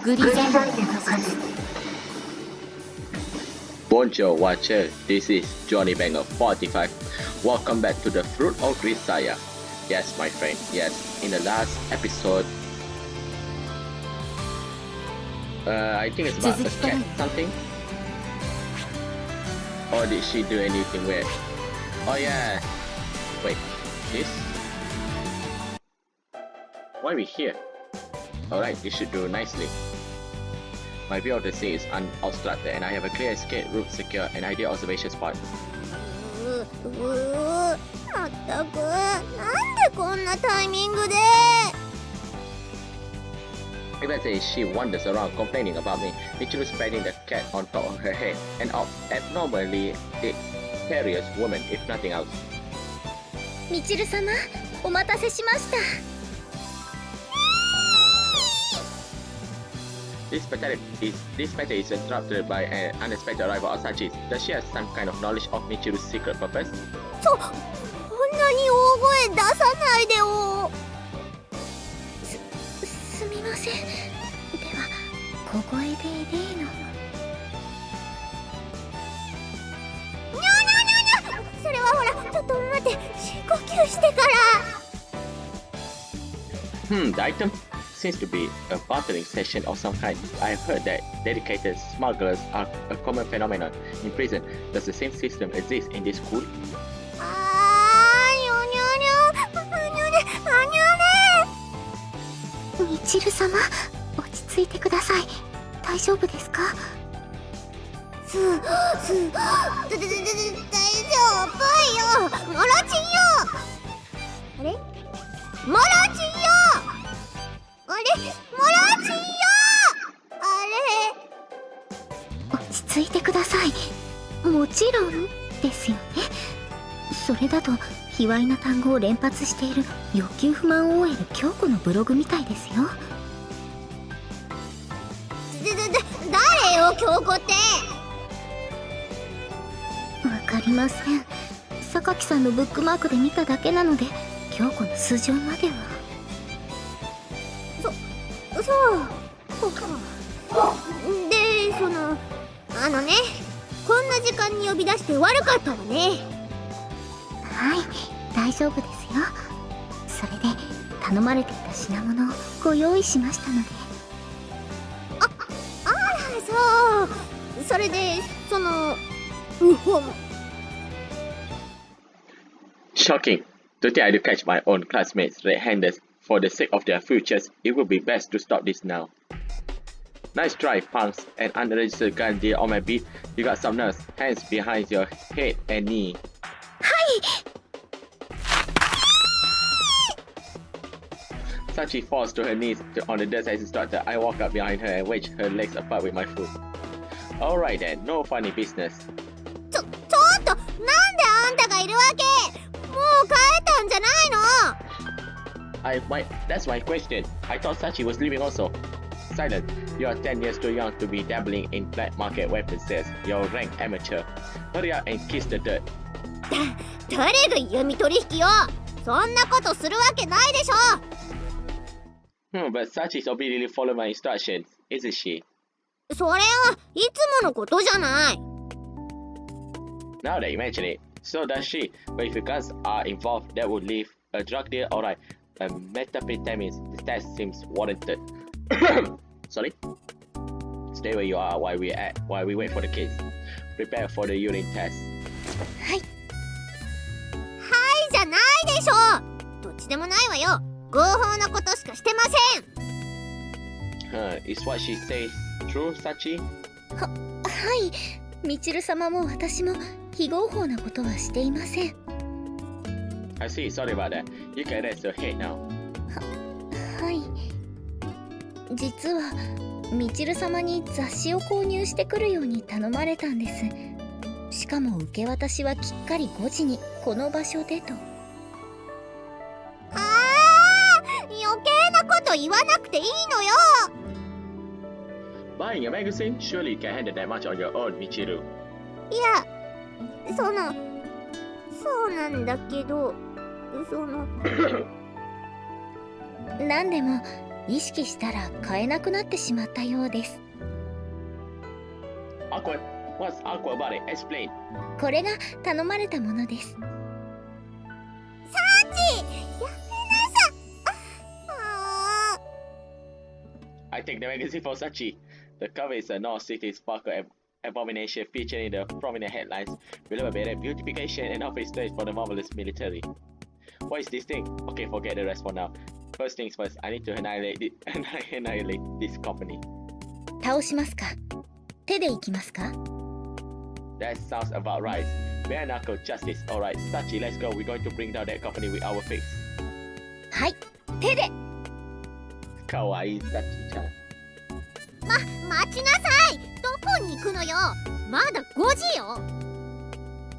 グリザイアの数。Bonjour Watcher, this is Johnny Banger 45. Welcome back to the Fruit of Grisaia. Yes, my friend, yes, in the last episode, I think it's about a cat something. Or did she do anything weird? Oh yeah, wait, this? Why are we here? Alright, this should do nicely. My view of the sea is unobstructed and I have a clear escape route secure and ideal observation spot. まったく、なんでこんなタイミングで。 Eventually, she wanders around complaining about me, Michiru spreading the cat on top of her head, an abnormally curious woman, if nothing else. みちる様、お待たせしました。 This matter is interrupted by an unexpected arrival of Sachi. Does she have some kind of knowledge of Michiru's secret purpose? こんなに大声出さないでよ。すみません。では、小声で例の。にゃにゃにゃにゃ。それはほら、ちょっと待って、深呼吸してから。The item seems to be a bartering session of some kind. I have heard that dedicated smugglers are a common phenomenon in prison. Does the same system exist in this school? みちる様、落ち着いてください。大丈夫ですか？大丈夫よ。モロチンよ。あれ？モロチンよ。あれ？モロチンよ。あれ？落ち着いてください。もちろんですよね。それだと卑猥な単語を連発している欲求不満 OL 京子のブログみたいですよ。誰よ京子って。わかりません。榊さんのブックマークで見ただけなので京子の素性までは。そうか。であのね、こんな時間に呼び出して悪かったわね。はい、大丈夫ですよ。それで頼まれていた品物をご用意しましたので。あら、そう。それでShocking! To think I do catch my own classmates red-handed for the sake of their futures, it would be best to stop this now. Nice try, punks. An unregistered gun deal on my beat. You got some nerves. Hands behind your head and knee. はい。Sachi falls to her knees on the desk as instructed. I walk up behind her and wedge her legs apart with my foot. Alright then, no funny business. ちょっと、なんであんたがいるわけ？もう帰ったんじゃないの？ That's my question. I thought Sachi was leaving also. Silent. You are 10 years too young to be dabbling in black market weapon sales. You're a rank amateur. Hurry up and kiss the dirt. 誰が闇取引よ。そんなことするわけないでしょ。But Sachi's obediently followed my instructions, isn't she? それはいつものことじゃない。 Now that you mention it, so does she. But if the guns are involved, that would leave a drug deal. Alright, a methamphetamine test seems warranted. Sorry. Stay where you are while we wait for the kids. Prepare for the urine test. はいじゃないでしょ。どっちでもないわよ。合法なことしかしてません。Is what she says true, Sachi? はい。みちる様も私も非合法なことはしていません。I see. Sorry about that. You can rest your head now. はい。実はみちる様に雑誌を購入してくるように頼まれたんです。しかも受け渡しはきっかり5時にこの場所でと。余計なこと言わなくていいのよ。 Buying a magazine? Surely you can handle that much on your own, Michiru. いや、そうなんだけど、なんでも意識したら買えなくなってしまったようです。Awkward? What's awkward about it? Explain. これが頼まれたものです。サチ、やめなさい。I take the magazine for Sachi. The cover is a North City sparkle abomination featuring the prominent headlines: Beloved Beret, Beautification and Outfit Stage for the Marvelous Military. What is this thing? Okay, forget the rest for now. First things first, I need to annihilate this company. 倒しますか？手でいきますか？ That sounds about right. Bare knuckle justice. Alright, Sachi, let's go. We're going to bring down that company with our face. はい、手で。かわいい Sachi-chan. 待ちなさい。どこに行くのよ。まだ5時よ。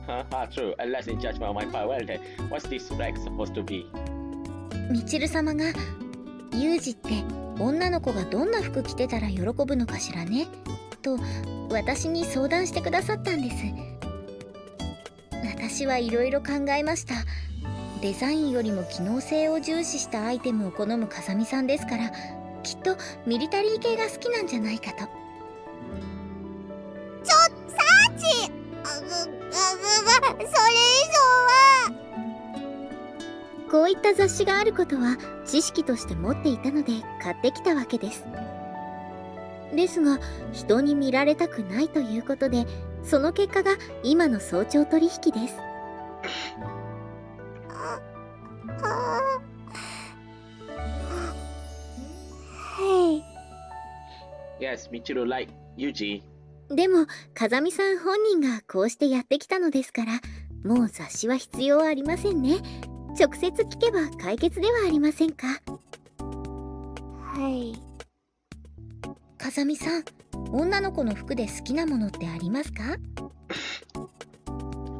Haha, true. Unless in judgment of my part, well then, what's this flag supposed to be? みちる様が、ユージって女の子がどんな服着てたら喜ぶのかしらねと私に相談してくださったんです。私はいろいろ考えました。デザインよりも機能性を重視したアイテムを好む風見さんですから、きっとミリタリー系が好きなんじゃないかと。サチ、それ以上は。こういった雑誌があることは知識として持っていたので買ってきたわけです。ですが人に見られたくないということで、その結果が今の早朝取引です。Yes, Michiru like Yuji. でも風見さん本人がこうしてやってきたのですから、もう雑誌は必要ありませんね。直接聞けば解決ではありませんか。はい。風見さん、女の子の服で好きなものってありますか？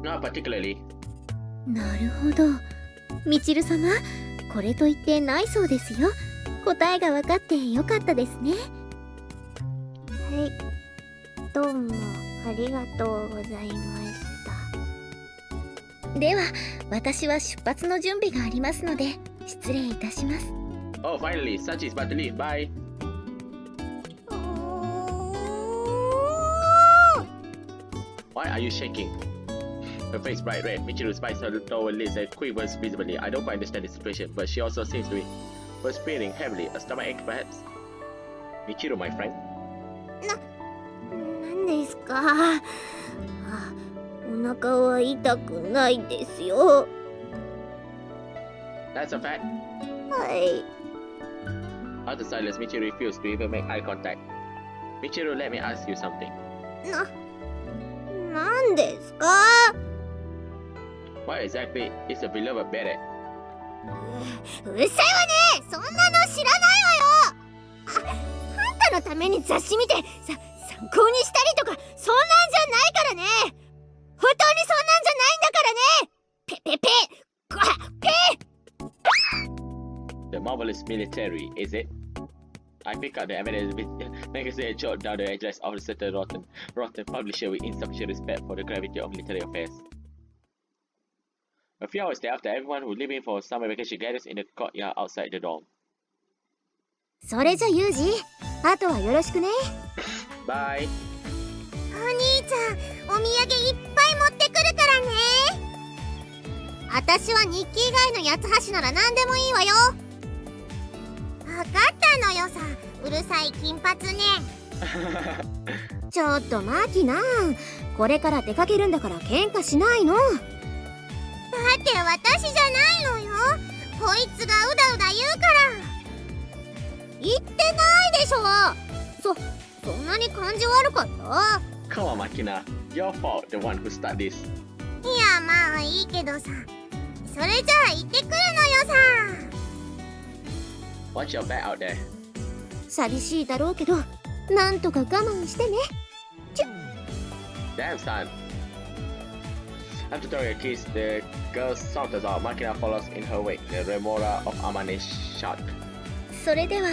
Not particularly. なるほど。みちる様、これと言ってないそうですよ。答えが分かってよかったですね。はい。どうもありがとうございました。では、私は出発の準備がありますので、失礼いたします。Oh, finally, Sachi is about to leave. Bye. Why are you shaking? Her face bright red. Michiru spies her lower lids and quivers visibly. I don't quite understand the situation, but she also seems to be perspiring heavily. A stomachache, perhaps? Michiru, my friend. なんですか？お腹は痛くないですよ。That's a fact. はい。After silence, Michiru refused to even make eye contact. Michiru, let me ask you something. なんですか？What exactly is a beloved beret? うるさいわね。そんなの知らないわよ。あんたのために雑誌見て参考にしたりとか、そんなんじゃないからね。本当にそんなんじゃないんだからね。ペペペペ。 The marvelous military, is it? I pick up the evidence magazine and jot down the address of a certain rotten publisher with insufficient respect for the gravity of military affairs. A few hours thereafter, everyone who leaving for summer vacation gathers in the courtyard outside the dorm. それじゃユージ、あとはよろしくね。Bye. お兄ちゃん、お土産いっぱい持ってくるからね。私は日記以外の八つ橋なら何でもいいわよ。分かったのよさ、うるさい金髪ね。ちょっとマキナ、これから出かけるんだから喧嘩しないの。だって私じゃないのよ。こいつがうだうだ言うから。言ってないでしょ。そんなに感じ悪かった？ Come on, Makina. Your fault, the one who started this. いや、まあいいけどさ。それじゃあ行ってくるのよさ。Watch your back out there. 寂しいだろうけど、なんとか我慢してね。Damn, son. After throwing a kiss, the girl saunters out. Makina follows in her wake. The remora of Amane is shot. それでは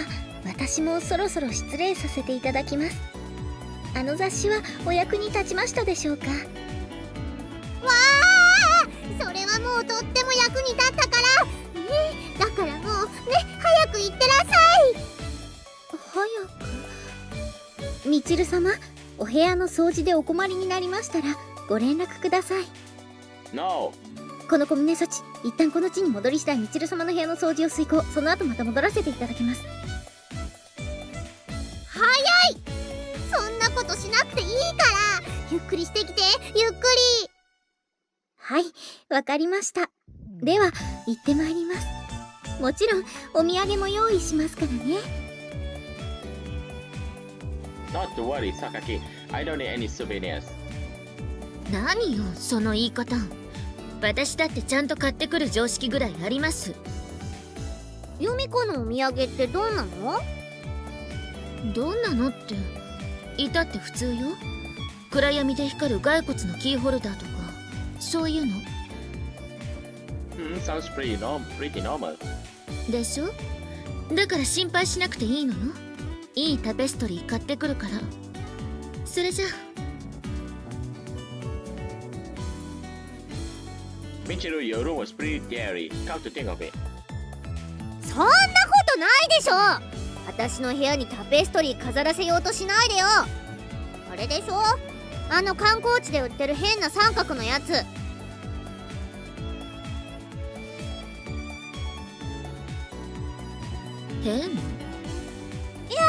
私もそろそろ失礼させていただきます。あの雑誌はお役に立ちましたでしょうか？わあ、それはもうとっても役に立ったから。だからもうね、早く行ってらっしゃい。みちる様、お部屋の掃除でお困りになりましたらご連絡ください。 No! この小峰幸、一旦この地に戻り次第みちる様の部屋の掃除を遂行、その後また戻らせていただきます。早い。そんなことしなくていいから、ゆっくりしてきて、ゆっくり。はい、わかりました。では行ってまいります。もちろんお土産も用意しますからね。 Not to worry, Sakaki. I don't need any souvenirs. 何よその言い方。私だってちゃんと買ってくる常識ぐらいあります。由美子のお土産ってどんなの？どんなのって、いたって普通よ。暗闇で光る骸骨のキーホルダーとか、そういうの Sounds pretty normal. でしょ。だから心配しなくていいのよ。いいタペストリー買ってくるから。それじゃあ。 Michiru, your room was pretty dirty. Come to think of it. そんなことないでしょ。私の部屋にタペストリー飾らせようとしないでよ。あれでしょ、あの観光地で売ってる変な三角のやつ。変？いや、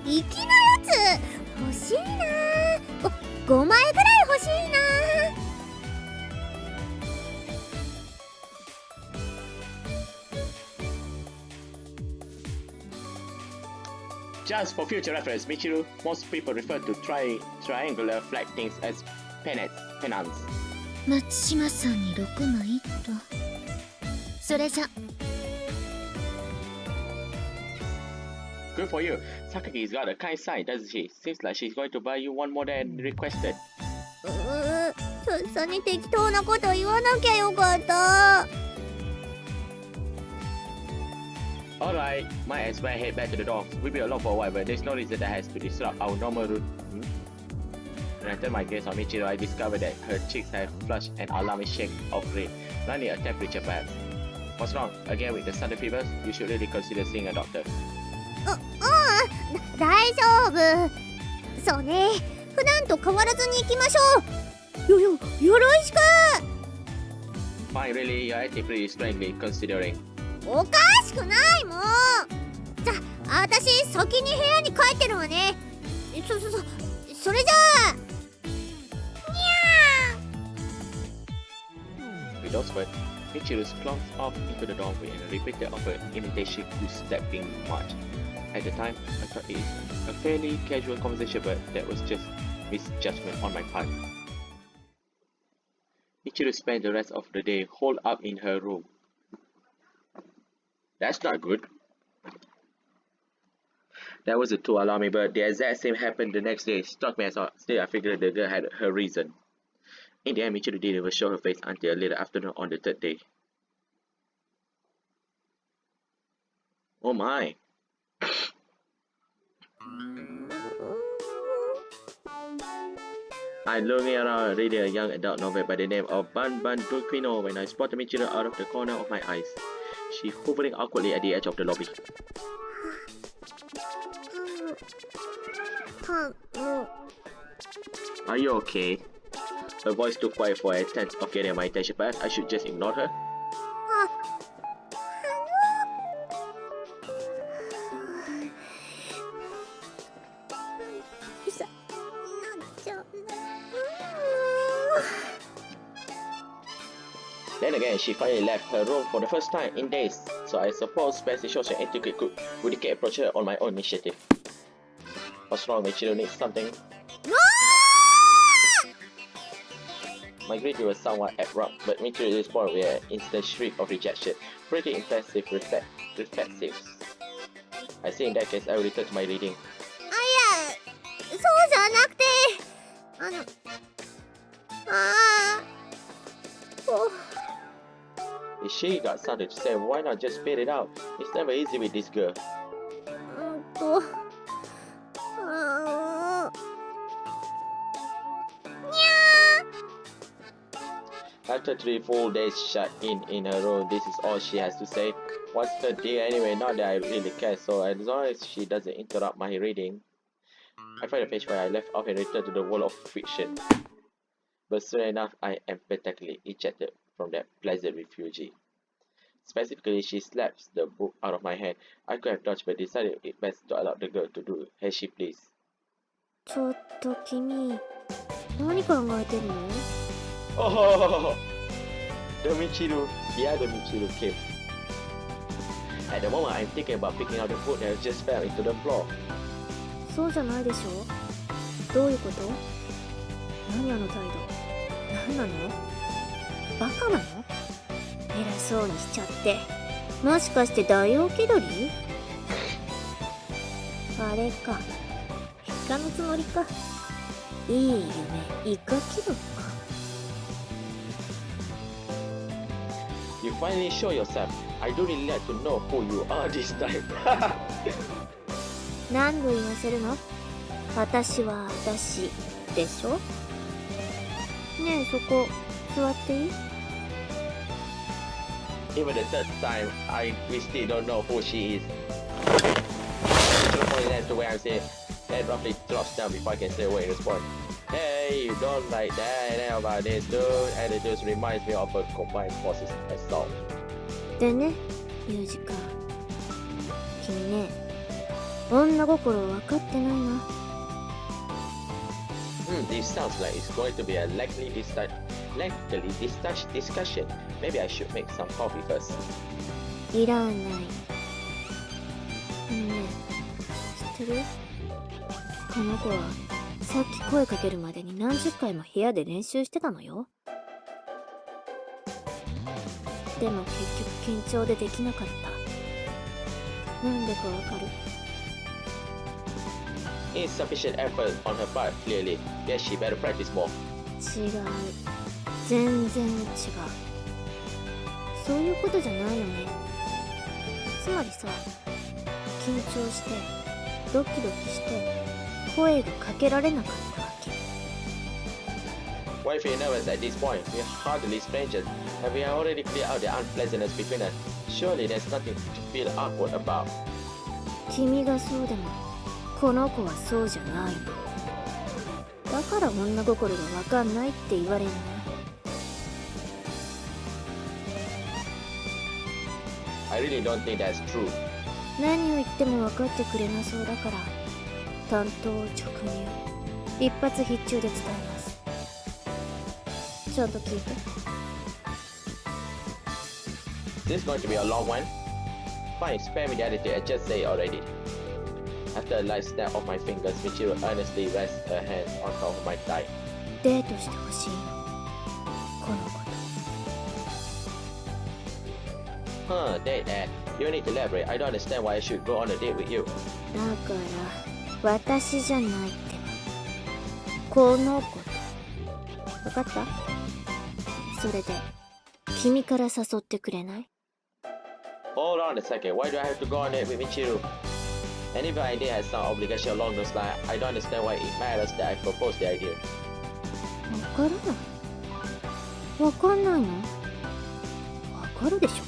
粋なやつ欲しいな。5枚ぐらい欲しいな。Just for future reference, Michiru, most people refer to triangular flat things as pennants. 松島さんに6枚と。それじゃ。 Good for you. Sakaki's got a kind side, doesn't she? Seems like she's going to buy you one more than requested. とっさに適当なこと言わなきゃよかった。 Alright, might as well head back to the dorms. We'll be alone for a while, but there's no reason that has to disrupt our normal routine. When I turned my gaze on Michiru, I discovered that her cheeks have flushed an alarming shade of red, running a temperature perhaps. What's wrong? Again with the sudden fevers? You should really consider seeing a doctor. 大丈夫。そうね、普段と変わらずに行きましょう。よろしく。 Fine, really, you're acting pretty strangely considering. おかしくないもん。じゃあ、私先に部屋に帰ってるわね。それじゃあ。にゃー。 With those words, Michiru clumped off into the doorway and repeated of her invitation to step in March. At the time, I thought it was a fairly casual conversation, but that was just misjudgment on my part. Michiru spent the rest of the day holed up in her room. That's not good. That was too alarming, but the exact same happened the next day. Struck me as odd. Still, I figured the girl had her reason. In the end, Michiru didn't even show her face until a later afternoon on the third day. Oh my. I'm looking around reading a young adult novel by the name of Ban Duquino when I spotted Michiru out of the corner of my eyes. She hovering awkwardly at the edge of the lobby. Are you okay? Her voice too quiet for a chance of getting my attention. Perhaps I should just ignore her. Then again, she finally left her room for the first time in days, so I suppose fancy social etiquette could really approach her on my own initiative. What's wrong, Michiru needs something? No! My greeting was somewhat abrupt, but Michiru responded with an instant shriek of rejection. Pretty impressive reflexives. I see, in that case, I will return to my reading. そうじゃなくて、If she got something to say, why not just spit it out? It's never easy with this girl. After 3 full days shut in her room, this is all she has to say. What's the deal anyway? Not that I really care, so as long as she doesn't interrupt my reading. I find a page where I left off and return to the world of fiction. But soon enough, I am practically ejected from that pleasant refuge. Specifically, she slaps the book out of my hand. I could have dodged, but decided it best to allow the girl to do as she pleased. ちょっと君、何考えてるの？ Oh, the Michiru, yeah, the Michiru came. At the moment, I'm thinking about picking out the food that just fell into the floor. そうじゃないでしょ？どういうこと？何あの態度？何なの？バカなの？偉そうにしちゃって。もしかして大王気取り？あれか。イカのつもりか。いい夢、イカ気取りか。You finally show yourself. I don't really like to know who you are this time. 何度言わせるの？私は私でしょ？ねえ、そこ座っていい？ Even the third time, we still don't know who she is. That's the way I'm saying. That roughly drops down before I can say a word in response. Hey, you don't like that? How about this, dude? And it just reminds me of a combined forces assault. でね、ユージか。君ね、女心分かってないな。This sounds like it's going to be a lengthy discussion. Maybe I should make some coffee first. いらない。ね、知ってる？この子はさっき声かけるまでに何十回も部屋で練習してたのよ。でも結局緊張でできなかった。なんでかわかる？ Insufficient effort on her part, clearly. Guess she better practice more. 違う。全然違う。そういうことじゃないよね。つまりさ、緊張してドキドキして声がかけられなかったわけ。 Why feel nervous at this point? We're hardly strangers, and we have already cleared out the unpleasantness between us. Surely there's nothing to feel awkward about. 君がそうでもこの子はそうじゃないの。だから女心がわかんないって言われんの。I really don't think that's true. 何を言っても分かってくれなそうだから単刀直入、一発必中で伝えます。ちゃんと聞いて。 This is going to be a long one. Fine, spare me the attitude, I just say it already. After a light snap of my fingers, Michiru earnestly rests her hands on top of my thigh. デートしてほしいの、この子と。Date Ed. You need to elaborate. I don't understand why I should go on a date with you. だから私じゃないってこの子と。分かった？それで君から誘ってくれない？ Hold on a second. Why do I have to go on it with Michiru? And if I idea has some obligation along those lines, I don't understand why it matters that I propose the idea. 分からない？分かんないの？分かるでしょ。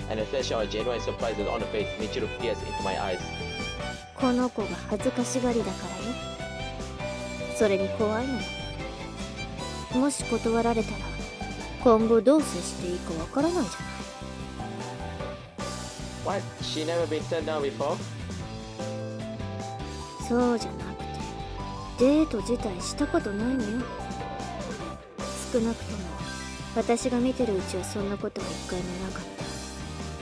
And a flash of genuine surprise is on the face. Michiru peers into my eyes. この子が恥ずかしがりだからよ。それに怖いのよ。もし断られたら今後どう接していいかわからないじゃない。 What? She never been turned down before? そうじゃなくてデート自体したことないのよ。少なくとも私が見てるうちはそんなことは一回もなかった。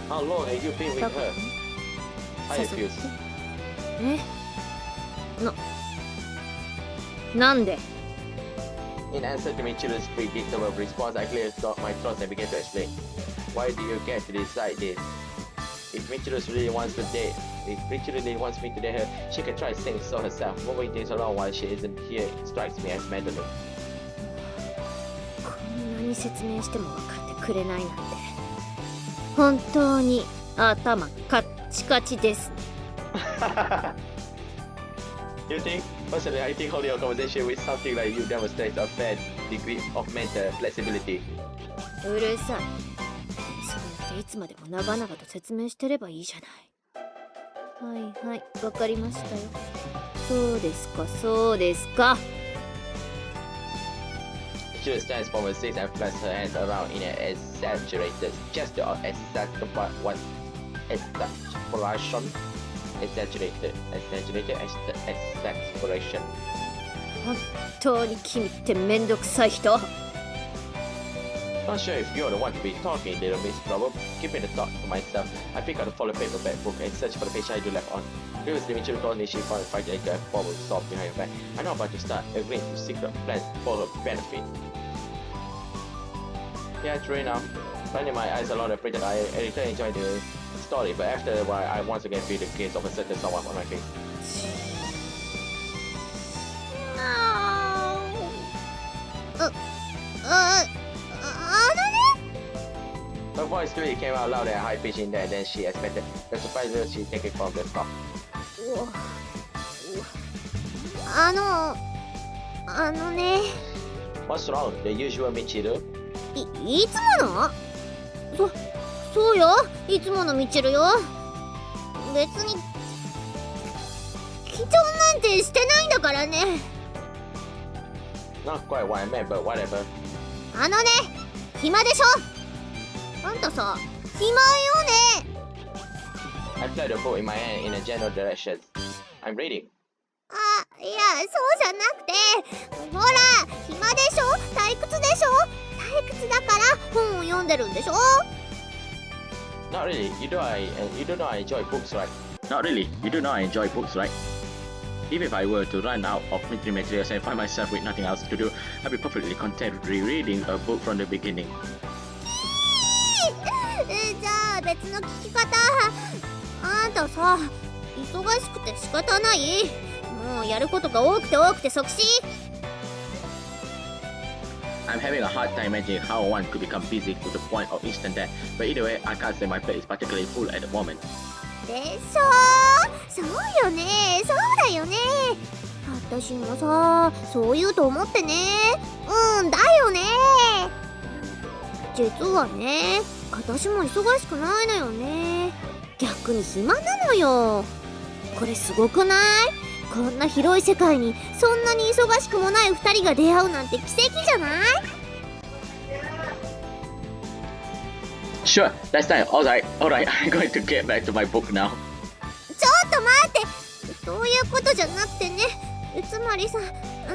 How long have you been with だから her? ね、 I 誘って refuse. なんで？ In answer to Michiru's predictable response, I cleared my throat and began to explain. Why do you get to decide this? If Michiru really wants to date, if Michiru really wants me to date her, she can try saying so herself. Moving things around while she isn't here strikes me as meddling. こんなに説明しても分かってくれないなんて本当に頭カッチカチです。 You think? Personally, I think holding a conversation with something like you demonstrates a fair degree of mental flexibility. うるさい。そうやっていつまでも長々と説明してればいいじゃない。はいはい、わかりましたよ。そうですか、そうですか。Michiru stands from her seat and flashes her hands around in an exaggerated gesture of exaggeration. Exaggeration. 本当に君ってめんどくさい人。 Not sure if you're the one to be talking, little Miss Trouble. Keeping the thought to myself, I pick out a follow paperback book and search for the page I do left on. Previously, Michiru told me she found a fighting and forward soft behind her back. I know about to start agreeing to secret plans for her benefit. Yeah, true enough. Running my eyes along the printed, I really enjoyed the story, but after a while, I once again feel the gaze of a certain someone on my face. Her voice clearly came out loud and high pitched in there than she expected. The surprise was she take it from the top. あのね、 What's wrong? The usual Michiru? いつもの？そうよ、いつものミチルよ。別に貴重なんてしてないんだからね。 Not quite what I meant, but whatever. あのね、暇でしょ？あんたさ、暇よね。 I flipped the book in my hand in a general direction. I'm reading. あ、いや、そうじゃなくて、ほら、暇でしょ？退屈でしょ？退屈だから本を読んでるんでしょ？ Not really. You do not enjoy books, right? Not really. You do not enjoy books, right? Even if I were to run out of materials and find myself with nothing else to do, I'd be perfectly content rereading a book from the beginning. じゃあ別の聞き方。あんたさ、忙しくて仕方ない。もうやることが多くて即死。 I'm having a hard time imagining how one could become busy to the point of instant death. But either way, I can't say my plate is particularly full at the moment. でしょ？そうよね、そうだよね。私もさ、そう言うと思ってね。だよね。実はね、私も忙しくないのよね。逆に暇なのよ。これすごくない？こんな広い世界にそんなに忙しくもない2人が出会うなんて奇跡じゃない？ Sure, that's time. Alright, I'm going to get back to my book now. ちょっと待って、そういうことじゃなくてね。つまりさ、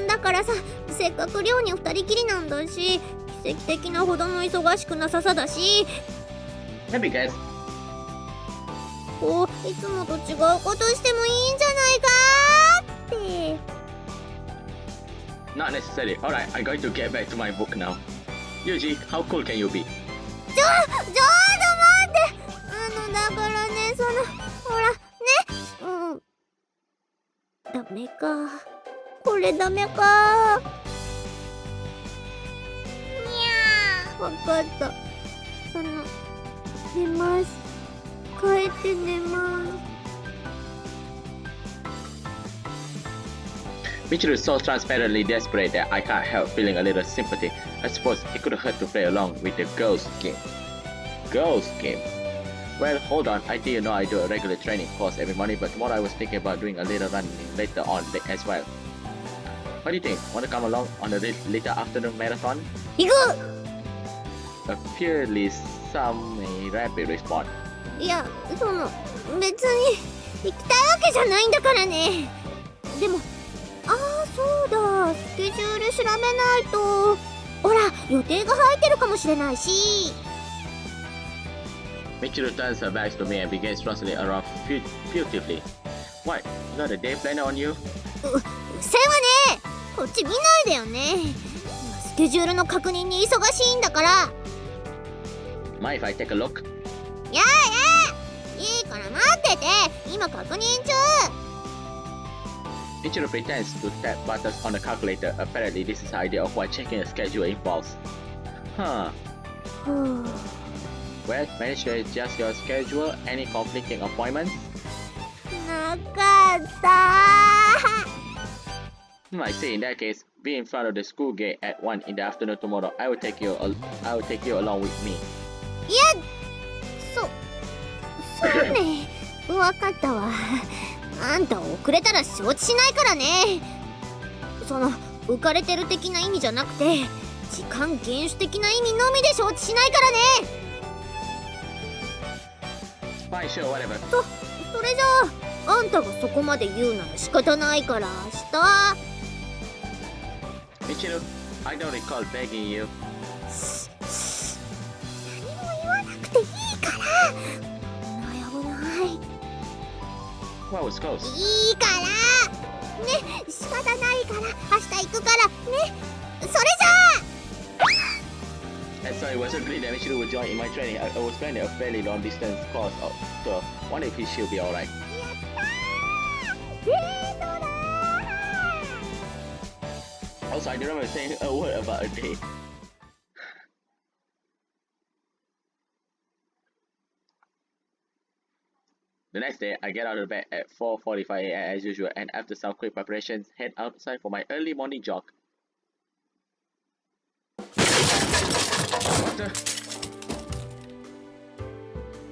だからさ、せっかく寮に2人きりなんだし、奇跡的なほどの忙しくなささだし、 Let me guess. こういつもと違うことしてもいいんじゃないかって。 Not necessarily. Alright, I'm going to get back to my book now. Yuji, how cool can you be? ちょっと待って。だからね、ほらね、ダメか、これダメか。わかった。寝ます。帰って寝ます。 Michiru is so transparently desperate that I can't help feeling a little sympathy. I suppose it could hurt to play along with the girls' game. Girls' game? Well, hold on. I didn't know I do a regular training course every morning, but tomorrow I was thinking about doing a little running later on as well. What do you think? Want to come along on a later afternoon marathon? 行く。 A purely semi-rapid response. いや、別に行きたいわけじゃないんだからね。でも、そうだ、スケジュール調べないと。ほら、予定が入ってるかもしれないし。 Michiru turns her back to me and begins rustling around furtively. What? You got a day planner on you? うせはね、こっち見ないでよね。今スケジュールの確認に忙しいんだから。 Mind if I take a look? いいから待ってて、今確認中。 Michiru pretends to tap buttons on the calculator. Apparently, this is her idea of what checking a schedule involves. Huh. Well, manage to adjust your schedule. Any conflicting appointments? なかった。 I see. In that case, be in front of the school gate at 1 in the afternoon tomorrow. I will take you along with me. いや、そうね。わわかったわ。あんた遅れたら承知しないからね。その浮かれてる的な意味じゃなくて、時間厳守的な意味のみで承知しないからね。Fine, sure, whatever. それじゃああんたがそこまで言うなら仕方ないから明日。 Michiru, I don't recall begging you. 何も言わなくていいから。危ない。 What was close? いいからね、仕方ないから明日行くからね。それじゃあ And so it was agreed that Michiru would join in my training. I was planning a fairly long distance course of tour. Wonder if she'll be alright. デートだ Also, I don't remember saying a word about a date. The next day, I get out of bed at 4:45 a.m. as usual, and after some quick preparations, head outside for my early morning jog. What the?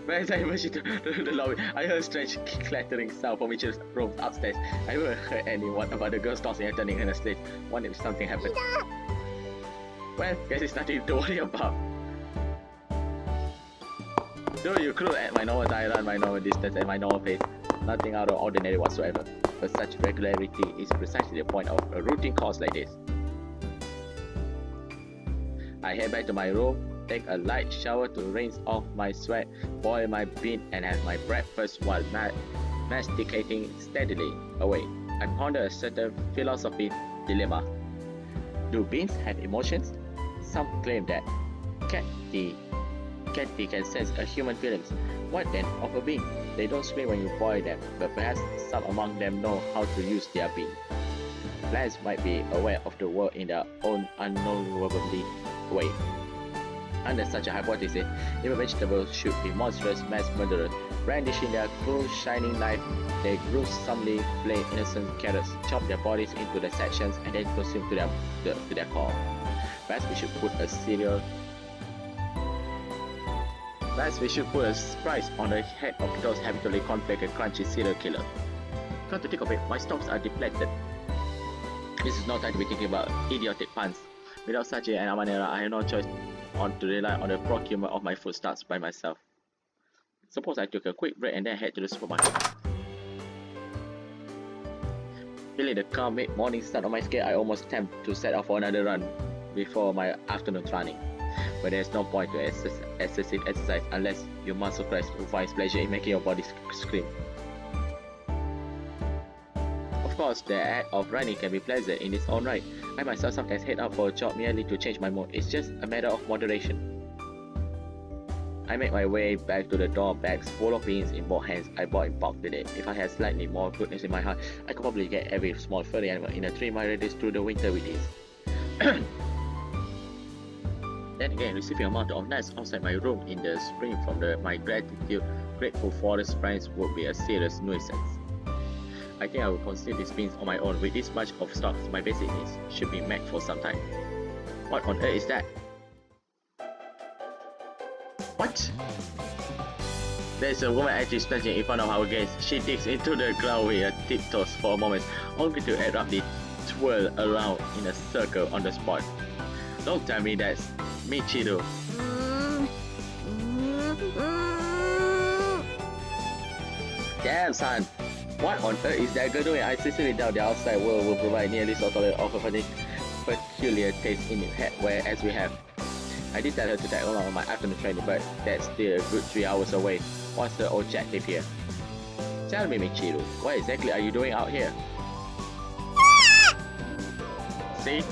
Where is I emerging to the lobby? I heard a strange clattering sound from Michiru's room upstairs. I never heard anyone about the girls tossing and turning in her sleep. Wonder if something happened. Well, guess it's nothing to worry about. Though you cruise at my normal time, run my normal distance at my normal pace, nothing out of ordinary whatsoever. But such regularity is precisely the point of a routine course like this. I head back to my room, take a light shower to rinse off my sweat, boil my bean, and have my breakfast while masticating steadily away. I ponder a certain philosophy dilemma. Do beans have emotions? Some claim that Catty can sense a human feelings. What then of a bean? They don't scream when you boil them, but perhaps some among them know how to use their bean. Plants might be aware of the world in their own unknowable way. Under such a hypothesis, if a vegetable should be monstrous mass murderers, brandishing their cruel shining knife, they gruesomely flay innocent carrots, chop their bodies into the sections, and then consume to their core. Perhaps we should put a price on the head of those habitually conflict and crunchy serial killer. Come to think of it, my stocks are depleted. This is no time to be thinking about idiotic puns. Without such an amanera, I have no choice to rely on the procurement of my foodstuffs by myself. Suppose I took a quick break and then head to the supermarket. Feeling the calm mid-morning start of my scale, I almost tempt to set off for another run before my afternoon running. But there is no point to excessive exercise unless you muscle crash who finds pleasure in making your body scream. Of course, the act of running can be pleasant in its own right. I myself sometimes head out for a jog merely to change my mood. It's just a matter of moderation. I make my way back to the door, bags full of beans in both hands. I bought in bulk today. If I had slightly more goodness in my heart, I could probably get every small furry animal in a 3-mile radius through the winter with this. Then again, receiving a mountain of nuts outside my room in the spring from my grateful forest friends would be a serious nuisance. I think I will consume these beans on my own. With this much of stocks, my basic needs should be met for some time. What on earth is that? What? There's a woman actually splashing in front of our gaze. She digs into the ground with her tiptoes for a moment, only to abruptly twirl around in a circle on the spot. Don't tell me that's Michiru. Damn, son. What on earth is that girl doing? I sincerely doubt the outside world will provide nearly so tolerant of a peculiar taste in its head, whereas we have. I did tell her to tag along on my afternoon training, but that's still a good 3 hours away. What's her objective here? Tell me, Michiru, what exactly are you doing out here? See?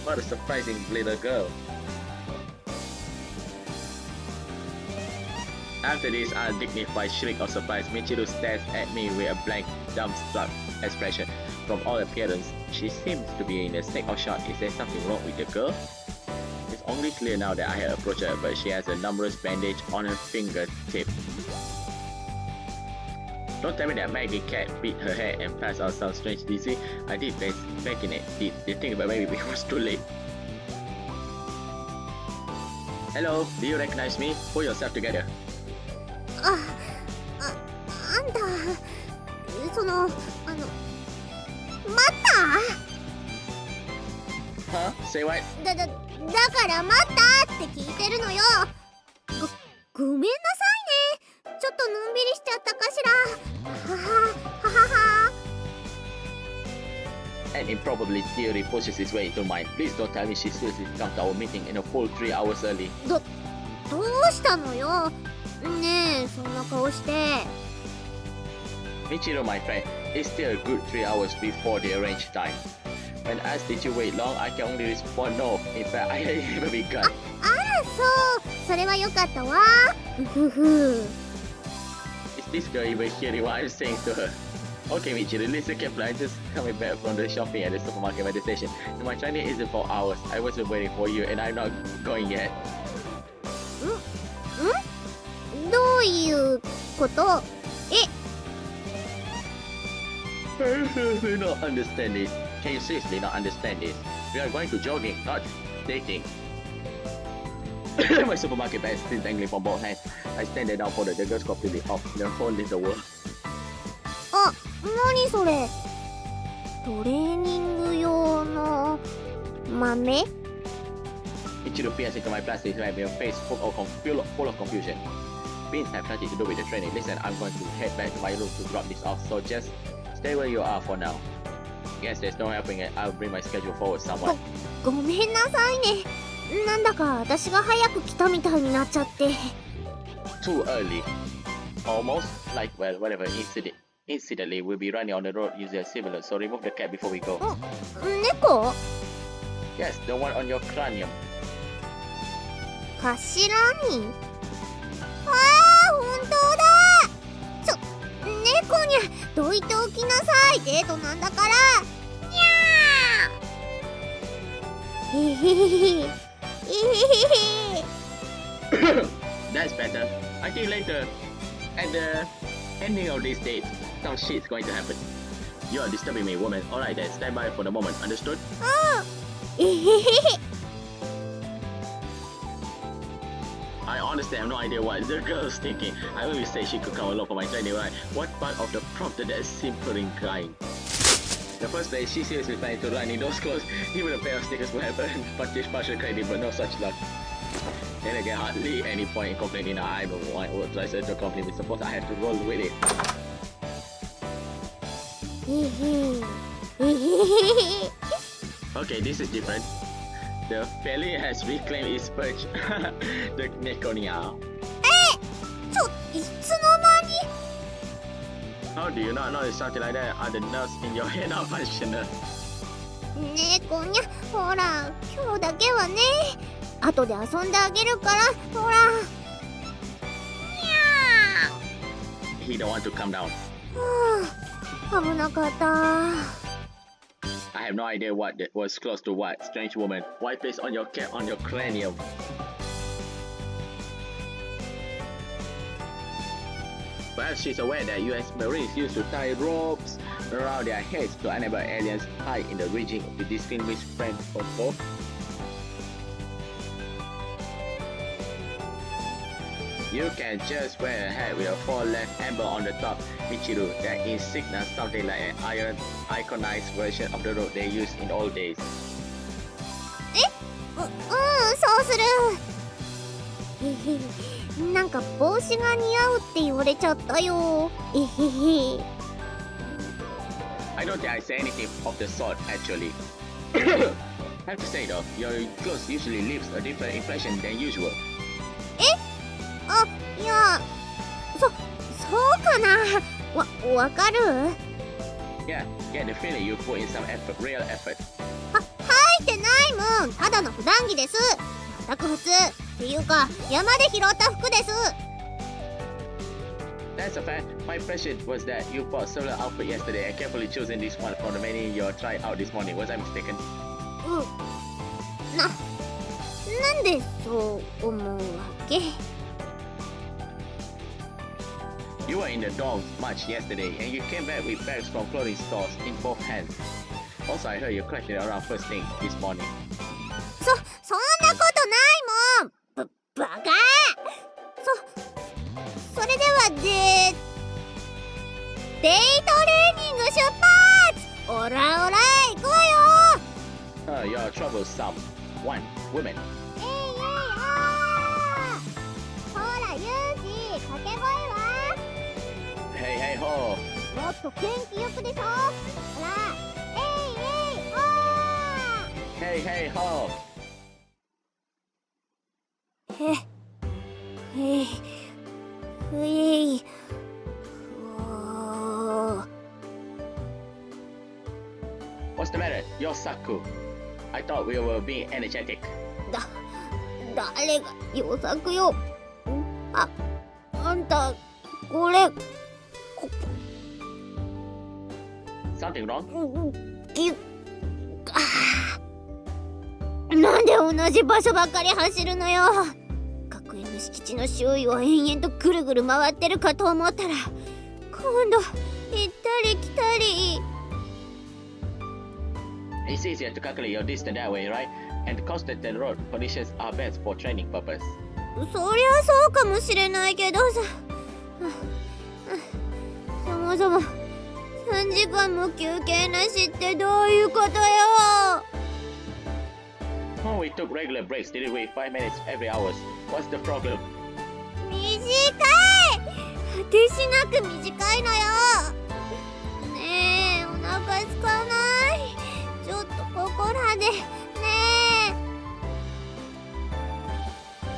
What a surprising little girl. After this undignified shriek of surprise, Michiru stares at me with a blank, dumbstruck expression. From all appearance, she seems to be in a state of shock. Is there something wrong with the girl? It's only clear now that I had approached her, but she has a numerous bandage on her fingertip. Don't tell me that Maggie Cat beat her head and passed out some strange disease. I did vaccinate. Did you think, but maybe it was too late. Hello, do you recognize me? Pull yourself together. その待った Huh? Say what? だから待ったって聞いてるのよ。ごめんなさいね。ちょっとのんびりしちゃったかしら。はは。 An improbable theory pushes its way into mine. Please don't tell me she seriously come to our meeting in a full 3 hours early. どうしたのよ。ねえ、そんな顔して。Michiru, my friend, it's still a good 3 hours before the arranged time. When asked did you wait long, I can only respond no. In fact, I hadn't even begun. あら、そう。それはよかったわ。うふふ。Is this girl even hearing what I'm saying to her? Okay, Michiru, listen carefully. I'm just coming back from the shopping at the supermarket by the station. And my train isn't for hours. I wasn't waiting for you, and I'm not going yet. どういうこと？ I do not understand this. Can you seriously not understand this? We are going to jogging, not dating. My supermarket bag is still dangling from both hands. I stand there down for the girls completely off in a whole little world. あ、何それ？トレーニング用の豆？ Michiru peers into my plastic bag with a face full of confusion. Beans have nothing to do with the training. Listen, I'm going to head back to my room to drop this off, so just stay where you are for now. Guess there's no helping it. I'll bring my schedule forward somewhat. ごめんなさいね。なんだか私が早く来たみたいになっちゃって。Too early. Almost like, well, whatever. Incidentally, we'll be running on the road using a similar, so remove the cap before we go. 猫？ Yes, the one on your cranium. 頭に？ああ、本当だ。猫にゃ、どいておきなさい。デートなんだから。にゃー。へへへへ。へへへへ。 That's better. I think later, at the ending of this date, some shit's going to happen. You are disturbing me, woman. Alright then, stand by for the moment. Understood? えへへへ。 I honestly have no idea what the girl's thinking. I only say she could come along for my training, right? What part of the prompted that simpering crying? The first place, she seriously planning to run in those clothes. Even a pair of sneakers would have earned partial credit, but no such luck. Then again, hardly any point in complaining. I'm the one who tries to accompany me. Suppose I have to roll with it. へへ。へへへへ。 Okay, this is different. The failure has reclaimed its perch. The Nekonia. いつの間に？ How do you not know it's something like that? Are the nerves in your head not functional? 猫にゃ、ほら、今日だけはね。後で遊んであげるから、ほら。にゃ He don't want to come down. ー。はあ、危なかった。I have no idea what was close to what. Strange woman. Why place on your cap on your cranium? Perhaps she's aware that US Marines used to tie ropes around their heads to enable aliens hide in the region to distinguish friend from foe. You can just wear a hat with a four-left emblem on the top, Michiru, that insignia something like an iconized version of the road they used in old days. そうする。へへ。なんか帽子が似合うって言われちゃったよ。えへへ。 I don't think I say anything of the sort, actually. I have to say though, your clothes usually leaves a different impression than usual. あ、いや、そうかな。わかる？ Yeah, get the feeling you put in some effort, real effort. 入ってないもん。ただの普段着です。全く普通。っていうか、山で拾った服です。That's a fact. My impression was that you bought several outfits yesterday and carefully choosing this one from the many you tried out this morning. Was I mistaken? なんでそう思うわけ？ You were in the dorms much yesterday and you came back with bags from clothing stores in both hands. Also, I heard you crashing around first thing this morning. そんなことないもん。バカ。それではデートレー発。オラオラ行くわよ。You're troublesome. One woman. えいえいあー。ほらユージ掛け声は。 Hey, hey, ho. もっと元気よくでしょ。ほらえいえいあ Hey, hey, ho. ー。へいふい。What's the matter? You're Saku. I thought we were being energetic. 誰がよさくよ。あんたこれSomething wrong? なんで同じ場所ばっかり走るのよ。学園の敷地の周囲を延々とぐるぐる回ってるかと思ったら今度行ったり来たり。It's easier to calculate your distance that way, right? And constant road conditions are best for training purpose. そりゃそうかもしれないけどさ。そもそも3時間も休憩なしってどういうことよ。Oh, we took regular breaks, didn't we? 5 minutes every hour. What's the problem? 短い。果てしなく短いのよ。ねえお腹すかない。ちょっとここらでね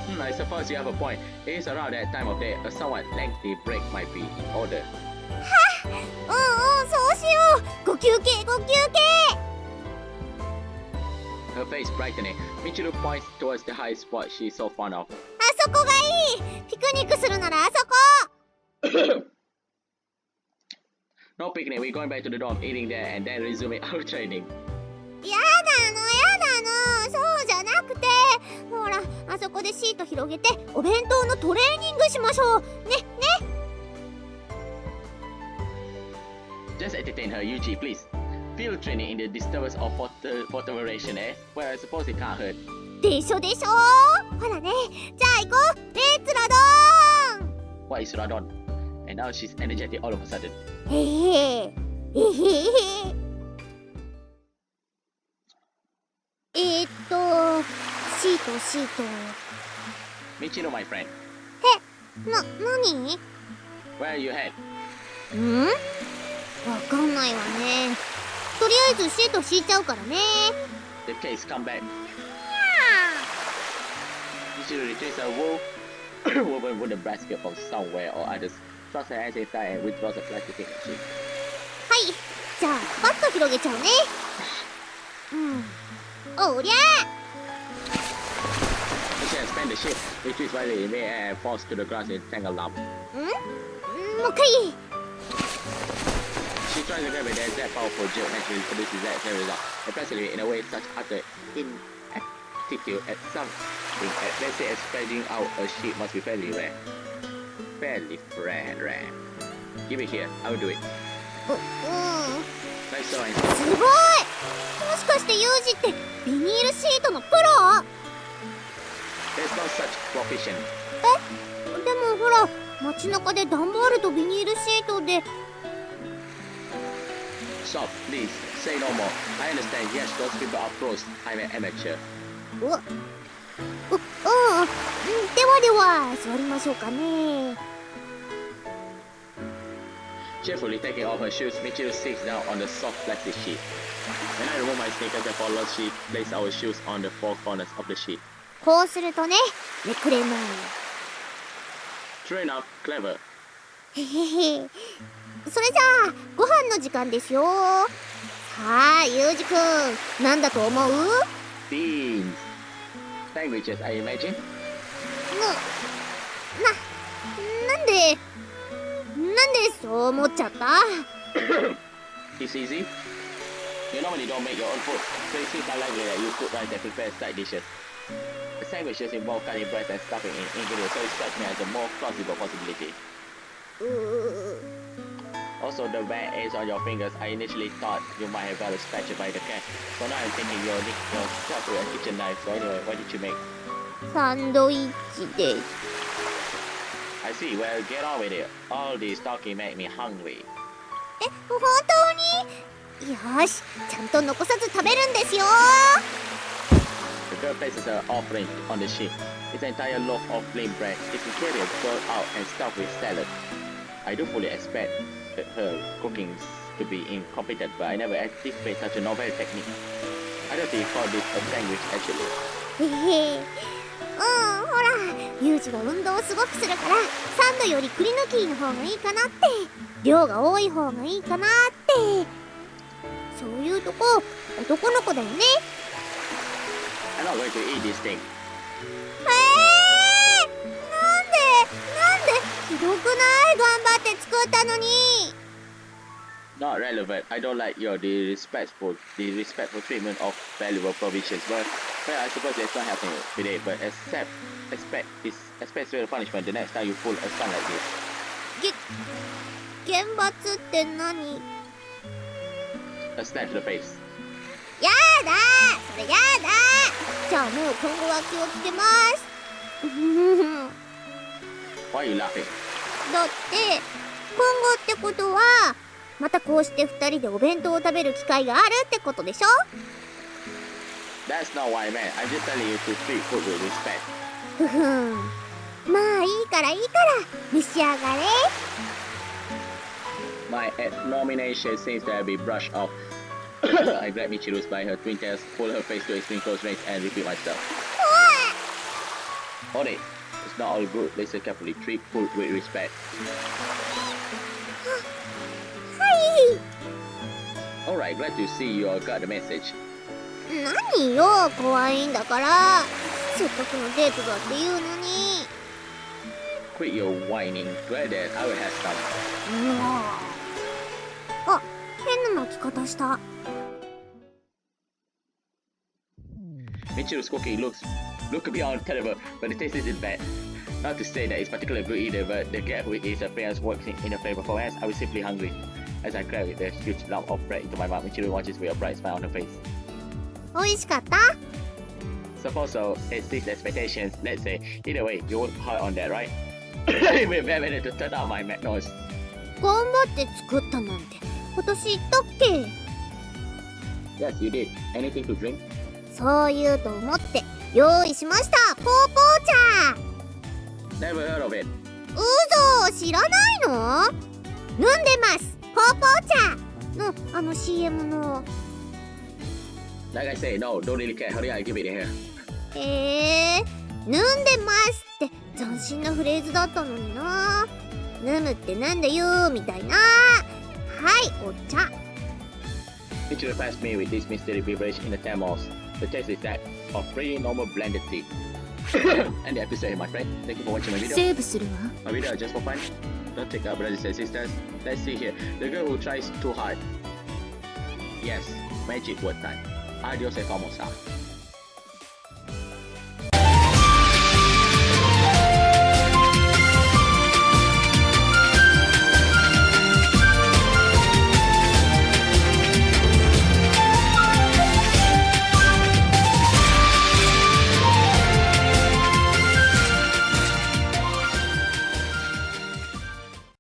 え。I suppose you have a point. It is around that time of day a somewhat lengthy break might be in order. そうしよう。ご休憩ご休憩。 Her face brightening, Michiru points towards the high spot she's so fond of. あそこがいい。ピクニックするならあそこ。No picnic, we're going back to the dorm, eating there and then resuming our training. やだのそうじゃなくて、ほらあそこでシート広げてお弁当のトレーニングしましょうね。 Just entertain her, Yuji, please. Field training in the disturbance of perturbation, eh? Well, I suppose it can't hurt. でしょでしょ。ほらね、じゃあ行こう。レッツラドーン。 What is Radon? And now she's energetic all of a sudden. シート。 Michiru, my friend. 何？ Where are you head? わかんないわね。とりあえずシート敷いちゃうからね。 The case, come back. Michiru retrieves a woven wooden basket from somewhere or others. Throws her hands inside and withdraws a plastic sheet. はい、じゃあパッと広げちゃうね。おりゃ Michiru expands the sheet, retrieves slightly in midair and falls to the ground in tangled lump. もう一回。 She tries to grab it, there's that powerful jerk naturally produces that same result. Impressively, in a way, such utter ineptitude at something, let's say, as spreading out a sheet must be fairly rare. Fairly rare. Give it here, I will do it. Nice drawing. すごい。もしかしてユージってビニールシートのプロ？ There's no such profession. でもほら街中で段ボールとビニールシートで。 Stop, please, say no more. I understand, yes, those people are pros. I'm an amateur. ではでは座りましょうかね。 Cheerfully taking off her shoes, Michiru sits down on the soft plastic sheet. When I remove my sneakers and follow, she places our shoes on the four corners of the sheet. こうするとね、めくれない。 True enough, clever. へへへ。それじゃあご飯の時間ですよ。さあユージくん、なんだと思う？ Beans. Languages, I imagine. なんでそう思っちゃった？ It's easy. You normally don't make your own food, so it seems unlikely that you cook rice and prepare side dishes. The sandwiches involve cutting bread and stuffing in ingredients, so it strikes me as a more plausible possibility. Also, the bad aids on your fingers, I initially thought you might have got a scratch by the cat. So now I'm thinking you'll nick yourself with a kitchen knife. So anyway, what did you make? サンドイッチです。 I see, well, get on with it. All this talking make me hungry. 本当に？よし、ちゃんと残さず食べるんですよ。 The girl places her offering on the sheet. It's an entire loaf of plain bread. Its ingredients rolled out and stuffed with salad. I do fully expect her cooking to be incompetent, but I never anticipate such a novel technique. I don't think call this a sandwich actually. へへ、ほら、ユージは運動をすごくするからサンドより栗の木の方がいいかなって、量が多い方がいいかなって、そういうとこ男の子だよね。 I'm not going to eat this thing. なんでひどくない？頑張って作ったのに。 Not relevant. I don't like your disrespectful treatment of valuable provisions. Well, I suppose it's not happening today. But expect real punishment the next time you pull a stunt like this. 厳罰って何？ A slap to the face. やだ、それやだ。じゃあもう今後は気をつけます。 Why are you laughing? だって今後ってことはまたこうして2人でお弁当を食べる機会があるってことでしょ？ That's not what I meant. I'm just telling you to treat food with respect. ふふん、まあいいから召し上がれ。 My nomination seems to have been brushed off. I grab Michiru by her twin tails, pull her face to extreme close range, and repeat myself. Hold it. It's not all good. Listen carefully. Treat food with respect. はい。 Alright, glad to see you all got the message. 何よ、怖いんだから。せっかくのデートだって言うのに。 Quit your whining. Glad that I will have some. あ、変な鳴き方した。 Michiru's cooking look beyond terrible, but the taste isn't bad. Not to say that it's particularly good either, but the gap with its appearance works in a favor for us. I was simply hungry. As I grabbed a huge lump of bread into my mouth, Michiru watches with a bright smile on her face. 美味しかった？ Suppose so. It exceeds expectations. Let's say. Either way, you worked hard on that, right? We're very ready to turn out my mad nose. 頑張って作ったなんて私言ったっけ？ Yes, you did. Anything to drink? そう言うと思って用意しました。ポーポー茶。 Never heard of it. 嘘、知らないの？飲んでます。ポーポー茶のCM の。 Like I say, no, don't really care. Hurry up, give it here. 飲んでますって斬新なフレーズだったのにな。飲むってなんだよみたいな。はい、お茶。 Michiru passed me with this mystery beverage in the thermos. The taste is that of pretty normal blended tea. And the episode, my friend. Thank you for watching my video. セーブするわ。 My video just for fun. Don't take out brothers and sisters. Let's see here. The girl who tries too hard. Yes, magic word time. Adios and vamos out.